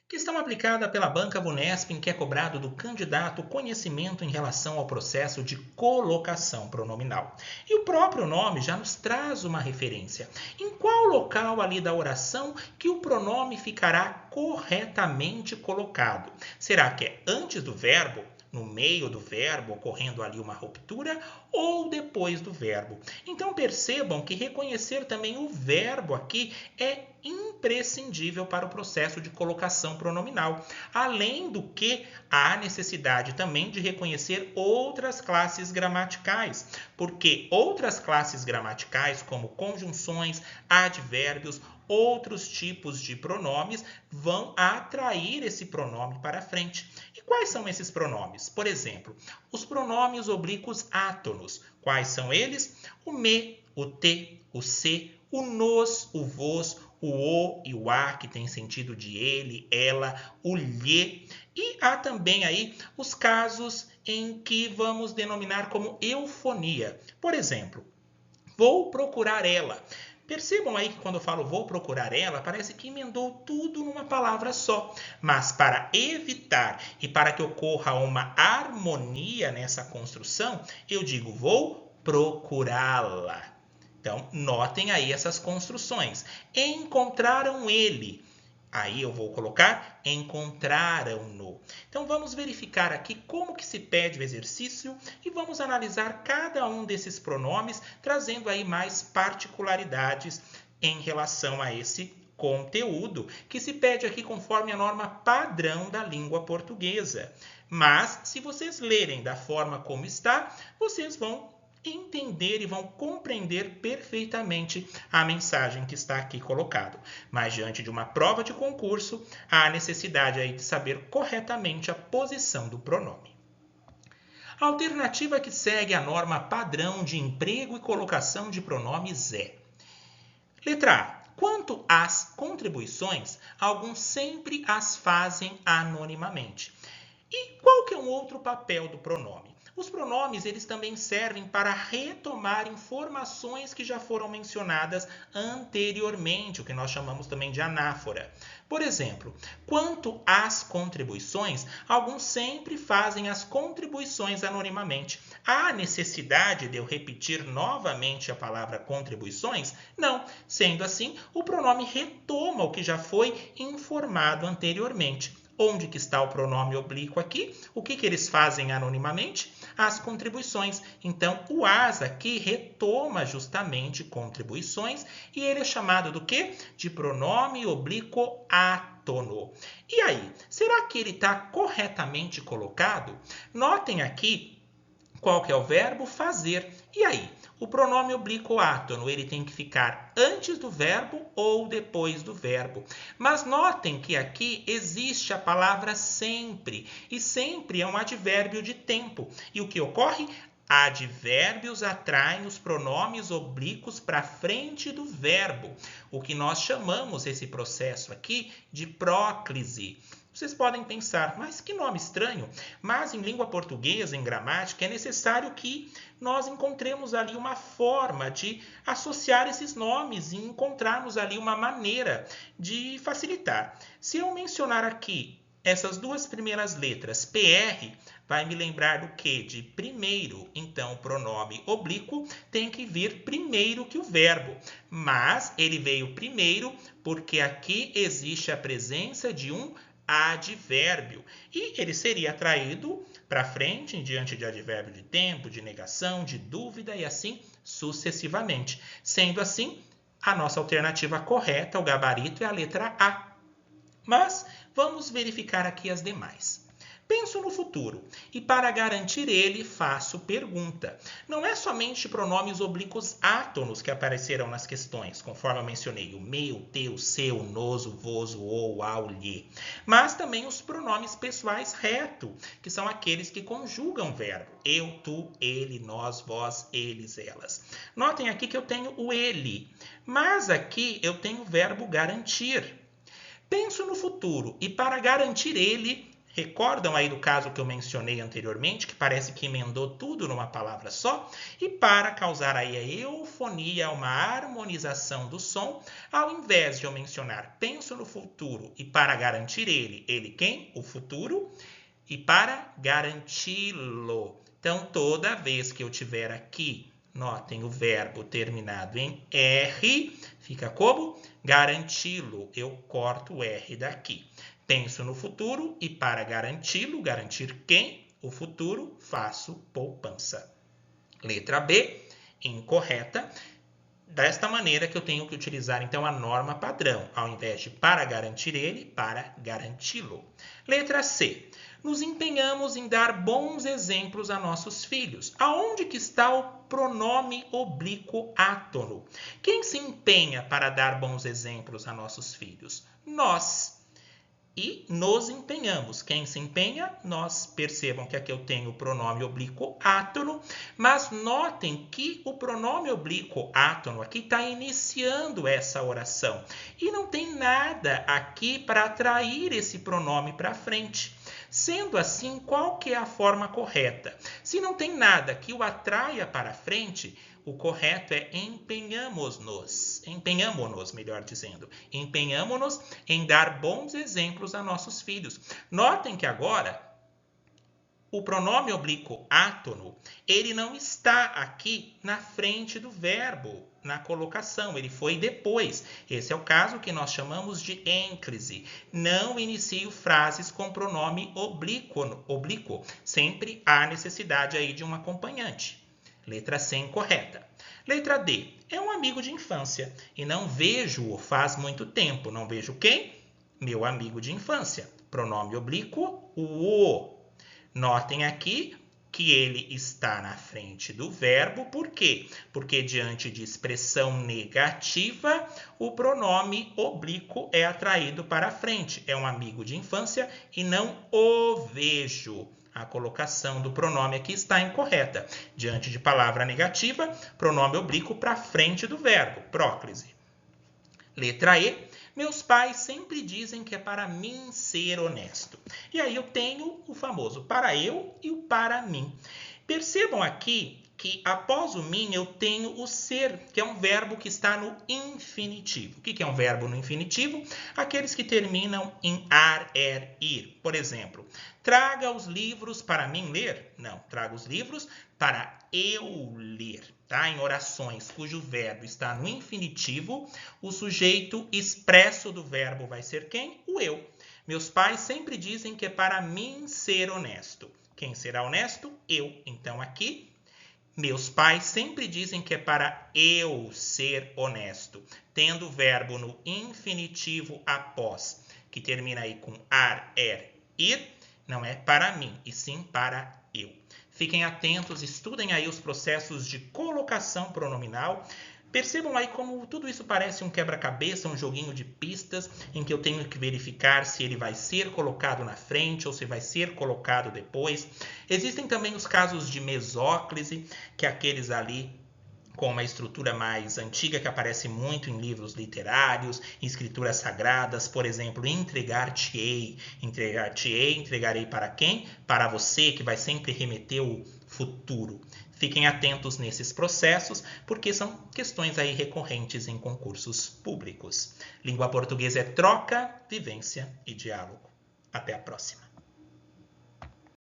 Questão aplicada pela Banca Vunesp em que é cobrado do candidato conhecimento em relação ao processo de colocação pronominal. E o próprio nome já nos traz uma referência. Em qual local ali da oração que o pronome ficará corretamente colocado? Será que é antes do verbo? No meio do verbo, ocorrendo ali uma ruptura, ou depois do verbo. Então percebam que reconhecer também o verbo aqui é imprescindível para o processo de colocação pronominal. Além do que, há necessidade também de reconhecer outras classes gramaticais, porque outras classes gramaticais, como conjunções, advérbios, outros tipos de pronomes vão atrair esse pronome para frente. E quais são esses pronomes? Por exemplo, os pronomes oblíquos átonos. Quais são eles? O me, o te, o se, o nos, o vos, o e o a, que tem sentido de ele, ela, o lhe. E há também aí os casos em que vamos denominar como eufonia. Por exemplo, vou procurar ela. Percebam aí que quando eu falo vou procurar ela, parece que emendou tudo numa palavra só. Mas para evitar e para que ocorra uma harmonia nessa construção, eu digo vou procurá-la. Então, notem aí essas construções. Encontraram ele. Aí eu vou colocar encontraram-no. Então vamos verificar aqui como que se pede o exercício e vamos analisar cada um desses pronomes, trazendo aí mais particularidades em relação a esse conteúdo, que se pede aqui conforme a norma padrão da língua portuguesa. Mas, se vocês lerem da forma como está, vocês vão entender e vão compreender perfeitamente a mensagem que está aqui colocado. Mas diante de uma prova de concurso, há necessidade aí de saber corretamente a posição do pronome. A alternativa que segue a norma padrão de emprego e colocação de pronomes é: letra A. Quanto às contribuições, alguns sempre as fazem anonimamente. E qual que é um outro papel do pronome? Os pronomes eles também servem para retomar informações que já foram mencionadas anteriormente, o que nós chamamos também de anáfora. Por exemplo, quanto às contribuições, alguns sempre fazem as contribuições anonimamente. Há necessidade de eu repetir novamente a palavra contribuições? Não. Sendo assim, o pronome retoma o que já foi informado anteriormente. Onde que está o pronome oblíquo aqui? O que eles fazem anonimamente? As contribuições. Então, o as aqui retoma justamente contribuições e ele é chamado do quê? De pronome oblíquo átono. E aí, será que ele está corretamente colocado? Notem aqui qual que é o verbo fazer. E aí, o pronome oblíquo átono, ele tem que ficar antes do verbo ou depois do verbo. Mas notem que aqui existe a palavra sempre. E sempre é um advérbio de tempo. E o que ocorre? Advérbios atraem os pronomes oblíquos para frente do verbo. O que nós chamamos esse processo aqui de próclise. Vocês podem pensar, mas que nome estranho. Mas em língua portuguesa, em gramática, é necessário que nós encontremos ali uma forma de associar esses nomes e encontrarmos ali uma maneira de facilitar. Se eu mencionar aqui essas duas primeiras letras, PR, vai me lembrar do que? De primeiro. Então, o pronome oblíquo tem que vir primeiro que o verbo. Mas ele veio primeiro porque aqui existe a presença de um advérbio. E ele seria traído para frente, diante de advérbio de tempo, de negação, de dúvida e assim sucessivamente. Sendo assim, a nossa alternativa correta, o gabarito, é a letra A. Mas vamos verificar aqui as demais. Penso no futuro e para garantir ele faço pergunta. Não é somente pronomes oblíquos átonos que aparecerão nas questões, conforme eu mencionei, o meu, teu, seu, nos, o vos, o o, a, o lhe. Mas também os pronomes pessoais reto, que são aqueles que conjugam verbo. Eu, tu, ele, nós, vós, eles, elas. Notem aqui que eu tenho o ele, mas aqui eu tenho o verbo garantir. Penso no futuro e para garantir ele Recordam aí do caso que eu mencionei anteriormente, que parece que emendou tudo numa palavra só? E para causar aí a eufonia, uma harmonização do som, ao invés de eu mencionar penso no futuro e para garantir ele quem? O futuro. E para garanti-lo. Então, toda vez que eu tiver aqui, notem o verbo terminado em R, fica como? Garanti-lo. Eu corto o R daqui. Penso no futuro e para garanti-lo, garantir quem? O futuro, faço poupança. Letra B, incorreta. Desta maneira que eu tenho que utilizar, então, a norma padrão, ao invés de para garantir ele, para garanti-lo. Letra C. Nos empenhamos em dar bons exemplos a nossos filhos. Aonde que está o pronome oblíquo átono? Quem se empenha para dar bons exemplos a nossos filhos? Nós. E nos empenhamos. Quem se empenha? Nós. Percebam que aqui eu tenho o pronome oblíquo átono, mas notem que o pronome oblíquo átono aqui está iniciando essa oração. E não tem nada aqui para atrair esse pronome para frente. Sendo assim, qual que é a forma correta? Se não tem nada que o atraia para frente, o correto é empenhamo-nos, melhor dizendo. Empenhamo-nos em dar bons exemplos a nossos filhos. Notem que agora o pronome oblíquo átono, ele não está aqui na frente do verbo, na colocação, ele foi depois. Esse é o caso que nós chamamos de ênclise. Não inicio frases com pronome oblíquo. Sempre há necessidade aí de um acompanhante. Letra C, incorreta. Letra D, é um amigo de infância e não vejo-o faz muito tempo. Não vejo quem? Meu amigo de infância. Pronome oblíquo, o. Notem aqui que ele está na frente do verbo. Por quê? Porque diante de expressão negativa, o pronome oblíquo é atraído para a frente. É um amigo de infância e não o vejo. A colocação do pronome aqui está incorreta. Diante de palavra negativa, pronome oblíquo para frente do verbo, próclise. Letra E. Meus pais sempre dizem que é para mim ser honesto. E aí eu tenho o famoso para eu e o para mim. Percebam aqui que após o mim eu tenho o ser, que é um verbo que está no infinitivo. O que é um verbo no infinitivo? Aqueles que terminam em ar, ir. Por exemplo, traga os livros para mim ler. Não, traga os livros para eu ler. Tá? Em orações cujo verbo está no infinitivo, o sujeito expresso do verbo vai ser quem? O eu. Meus pais sempre dizem que é para mim ser honesto. Quem será honesto? Eu. Então aqui, meus pais sempre dizem que é para eu ser honesto. Tendo o verbo no infinitivo após, que termina aí com ar, ir, não é para mim, e sim para eu. Fiquem atentos, estudem aí os processos de colocação pronominal. Percebam aí como tudo isso parece um quebra-cabeça, um joguinho de pistas, em que eu tenho que verificar se ele vai ser colocado na frente ou se vai ser colocado depois. Existem também os casos de mesóclise, que é aqueles ali com uma estrutura mais antiga que aparece muito em livros literários, em escrituras sagradas, por exemplo, entregar-te-ei, entregarei para quem? Para você, que vai sempre remeter o futuro. Fiquem atentos nesses processos, porque são questões aí recorrentes em concursos públicos. Língua portuguesa é troca, vivência e diálogo. Até a próxima.